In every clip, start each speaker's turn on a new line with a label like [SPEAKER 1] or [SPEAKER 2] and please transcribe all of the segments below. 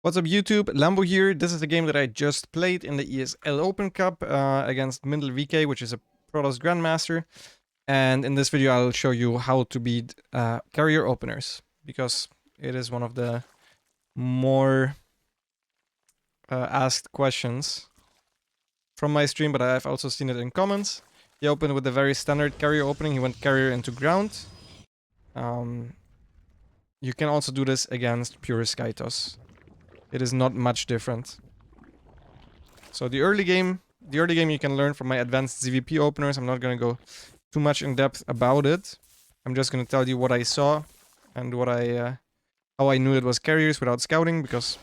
[SPEAKER 1] What's up YouTube, Lambo here. This is a game that I just played in the ESL Open Cup against Mindel VK, which is a Protoss Grandmaster. And in this video I'll show you how to beat carrier openers, because it is one of the more asked questions from my stream, but I've also seen it in comments. He opened with a very standard carrier opening. He went carrier into ground. You can also do this against pure Sky Toss. It is not much different. So the early game you can learn from my advanced ZVP openers. I'm not going to go too much in depth about it. I'm just going to tell you what I saw and what how I knew it was carriers without scouting, because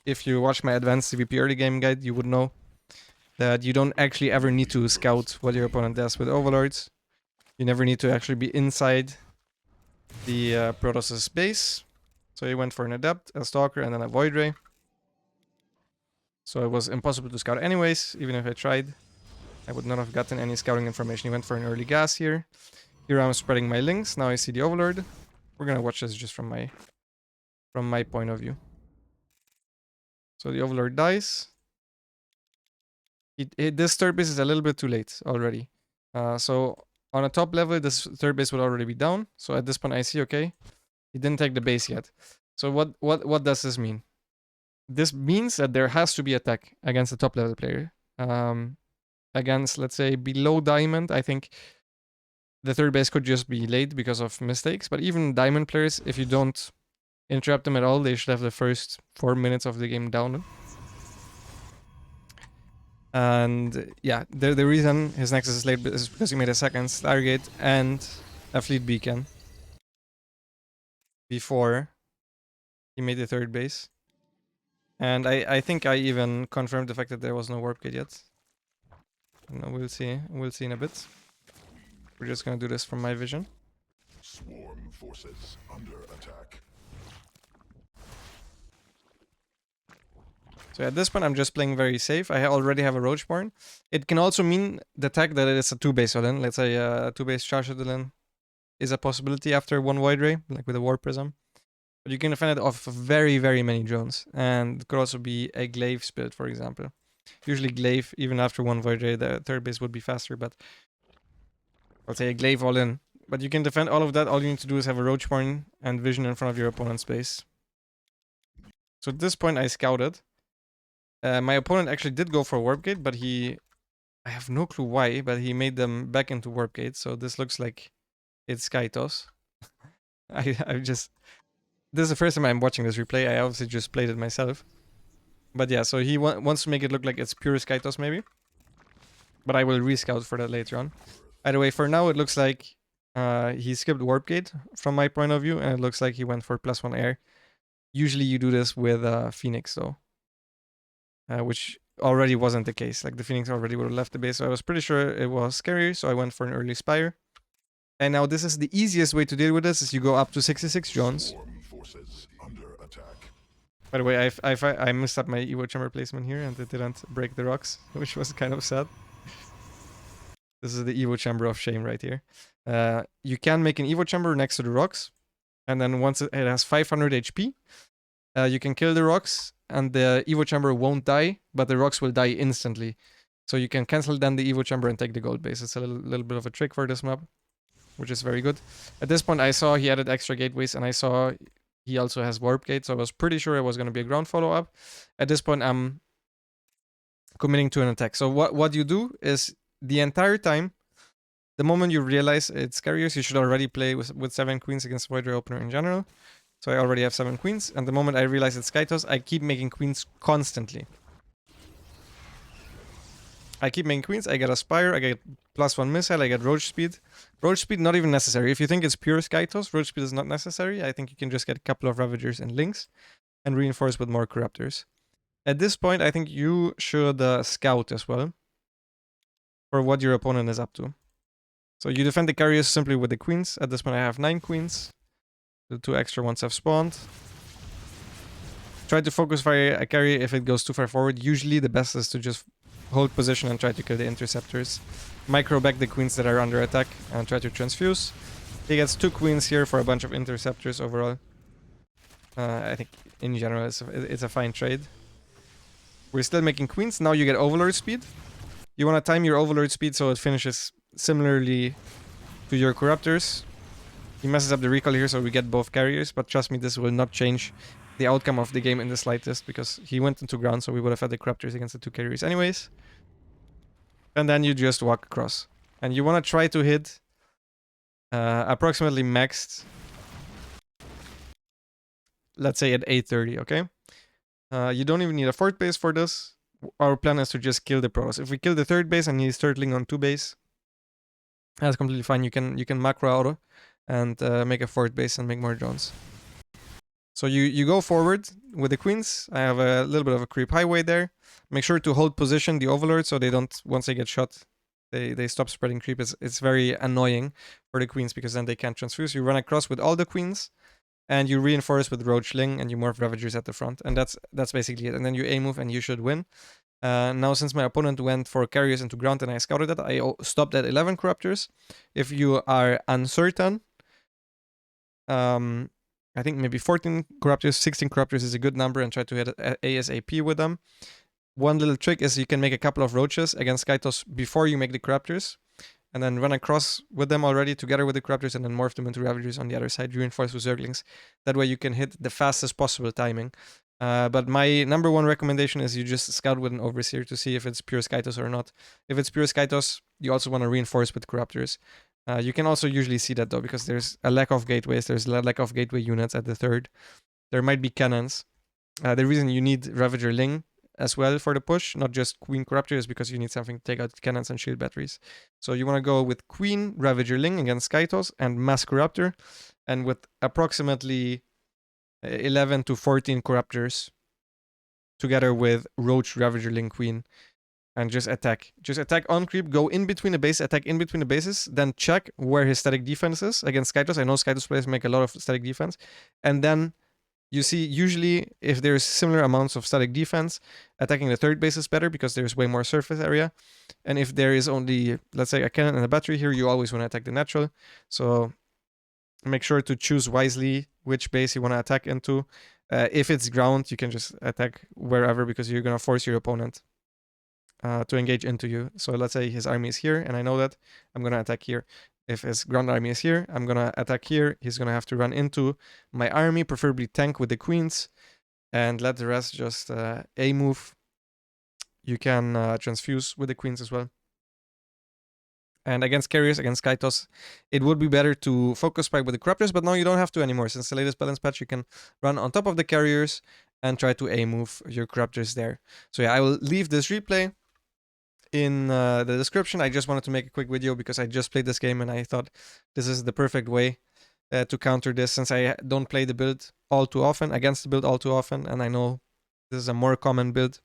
[SPEAKER 1] if you watch my advanced ZVP early game guide, you would know that you don't actually ever need to scout what your opponent does with overlords. You never need to actually be inside the Protoss' base. So he went for an Adept, a Stalker, and then a Void Ray. So it was impossible to scout anyways. Even if I tried, I would not have gotten any scouting information. He went for an early gas here. Here I'm spreading my links. Now I see the Overlord. We're gonna watch this just from my point of view. So the Overlord dies. This third base is a little bit too late already. So on a top level, this third base would already be down. So at this point I see, okay, he didn't take the base yet. So what does this mean? This means that there has to be attack against the top level player. Against, let's say, below diamond, I think the third base could just be late because of mistakes. But even diamond players, if you don't interrupt them at all, they should have the first 4 minutes of the game down. And yeah, the reason his Nexus is late is because he made a second Stargate and a Fleet Beacon before he made the third base. And I think I even confirmed the fact that there was no warp gate yet. No, we'll see in a bit. We're just gonna do this from my vision.
[SPEAKER 2] Swarm forces under attack.
[SPEAKER 1] So at this point I'm just playing very safe. I already have a Roachborn. It can also mean the tag that it is a 2-base Odin. Let's say a 2-base charge Odin is a possibility after one Void Ray, like with a Warp Prism. But you can defend it off very, very many drones. And it could also be a Glaive Spirit, for example. Usually Glaive, even after one Void Ray, the third base would be faster, but let's say a Glaive all in. But you can defend all of that. All you need to do is have a Roachborn and vision in front of your opponent's base. So at this point I scouted. My opponent actually did go for Warp Gate, but I have no clue why, but he made them back into Warp Gate. So this looks like it's Sky Toss. This is the first time I'm watching this replay. I obviously just played it myself. But yeah, so he wants to make it look like it's pure Sky Toss maybe. But I will rescout for that later on. Either way, for now it looks like he skipped Warp Gate from my point of view, and it looks like he went for +1 air. Usually you do this with Phoenix though. Which already wasn't the case. Like the Phoenix already would have left the base, so I was pretty sure it was scary, so I went for an early Spire. And now this is the easiest way to deal with this, is you go up to 66 drones. By the way, I messed up my Evo Chamber placement here and it didn't break the rocks, which was kind of sad. This is the Evo Chamber of shame right here. You can make an Evo Chamber next to the rocks, and then once it has 500 HP, you can kill the rocks, and the Evo Chamber won't die, but the rocks will die instantly. So you can cancel then the Evo Chamber and take the gold base. It's a little bit of a trick for this map, which is very good. At this point I saw he added extra gateways, and I saw he also has Warp Gate, so I was pretty sure it was going to be a ground follow-up. At this point I'm committing to an attack. So what you do is, the entire time, the moment you realize it's carriers, you should already play with 7 queens against Void Ray opener in general. So I already have 7 queens, and the moment I realize it's Sky Toss, I keep making queens constantly. I keep making queens, I get a Spire, I get +1 missile, I get Roach Speed. Roach Speed not even necessary. If you think it's pure Sky Toss, Roach Speed is not necessary. I think you can just get a couple of Ravagers and Links, and reinforce with more Corruptors. At this point, I think you should scout as well, for what your opponent is up to. So you defend the carriers simply with the queens. At this point I have 9 queens. The 2 extra ones have spawned. Try to focus fire a carry if it goes too far forward. Usually the best is to just hold position and try to kill the interceptors. Micro back the queens that are under attack and try to transfuse. He gets 2 queens here for a bunch of interceptors overall. I think in general it's a fine trade. We're still making queens. Now you get overlord speed. You want to time your overlord speed so it finishes similarly to your corruptors. He messes up the recall here, so we get both carriers, but trust me, this will not change the outcome of the game in the slightest, because he went into ground, so we would have had the corruptors against the 2 carriers anyways. And then you just walk across. And you want to try to hit approximately maxed, let's say at 830, okay? You don't even need a 4th base for this. Our plan is to just kill the Protoss. If we kill the 3rd base and he's turtling on 2 base, that's completely fine. You can macro auto and make a 4th base and make more drones. So you go forward with the queens. I have a little bit of a creep highway there. Make sure to hold position the overlord so they don't, once they get shot, they stop spreading creep. It's very annoying for the queens because then they can't transfuse. You run across with all the queens and you reinforce with Roach Ling and you morph Ravagers at the front. And that's basically it. And then you A move and you should win. Now, since my opponent went for carriers into ground and I scouted that, I stopped at 11 corruptors. If you are uncertain, I think maybe 14 corruptors, 16 corruptors is a good number, and try to hit ASAP with them. One little trick is you can make a couple of roaches against Skytos before you make the corruptors, and then run across with them already together with the corruptors and then morph them into Ravagers on the other side, reinforce with Zerglings. That way you can hit the fastest possible timing. But my number one recommendation is you just scout with an Overseer to see if it's pure Skytos or not. If it's pure Skytos, you also want to reinforce with corruptors. You can also usually see that though, because there's a lack of gateways, there's a lack of gateway units at the 3rd. There might be cannons. The reason you need Ravager Ling as well for the push, not just Queen Corruptor, is because you need something to take out cannons and shield batteries. So you want to go with Queen Ravager Ling against Skytos and Mass Corruptor, and with approximately 11 to 14 Corruptors together with Roach Ravager Ling Queen. And just attack. Just attack on creep, go in between the base, attack in between the bases, then check where his static defense is against Skytos. I know Skytos players make a lot of static defense. And then you see, usually, if there's similar amounts of static defense, attacking the 3rd base is better because there's way more surface area. And if there is only, let's say, a cannon and a battery here, you always want to attack the natural. So make sure to choose wisely which base you want to attack into. If it's ground, you can just attack wherever because you're going to force your opponent to engage into you. So let's say his army is here, and I know that I'm gonna attack here. If his ground army is here, I'm gonna attack here. He's gonna have to run into my army, preferably tank with the queens, and let the rest just A move. You can transfuse with the queens as well. And against carriers, against Skytos, it would be better to focus spike with the corruptors, but now you don't have to anymore. Since the latest balance patch, you can run on top of the carriers and try to A move your corruptors there. So yeah, I will leave this replay in the description. I just wanted to make a quick video because I just played this game and I thought this is the perfect way to counter this, since I don't play the build all too often, against the build all too often, and I know this is a more common build.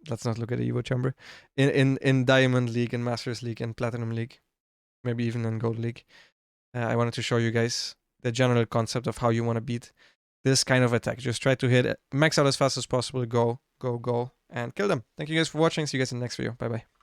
[SPEAKER 1] Let's not look at the Evo Chamber. In Diamond League, in Masters League, and Platinum League, maybe even in Gold League. I wanted to show you guys the general concept of how you want to beat this kind of attack. Just try to hit max out as fast as possible, go, and kill them. Thank you guys for watching. See you guys in the next video. Bye bye.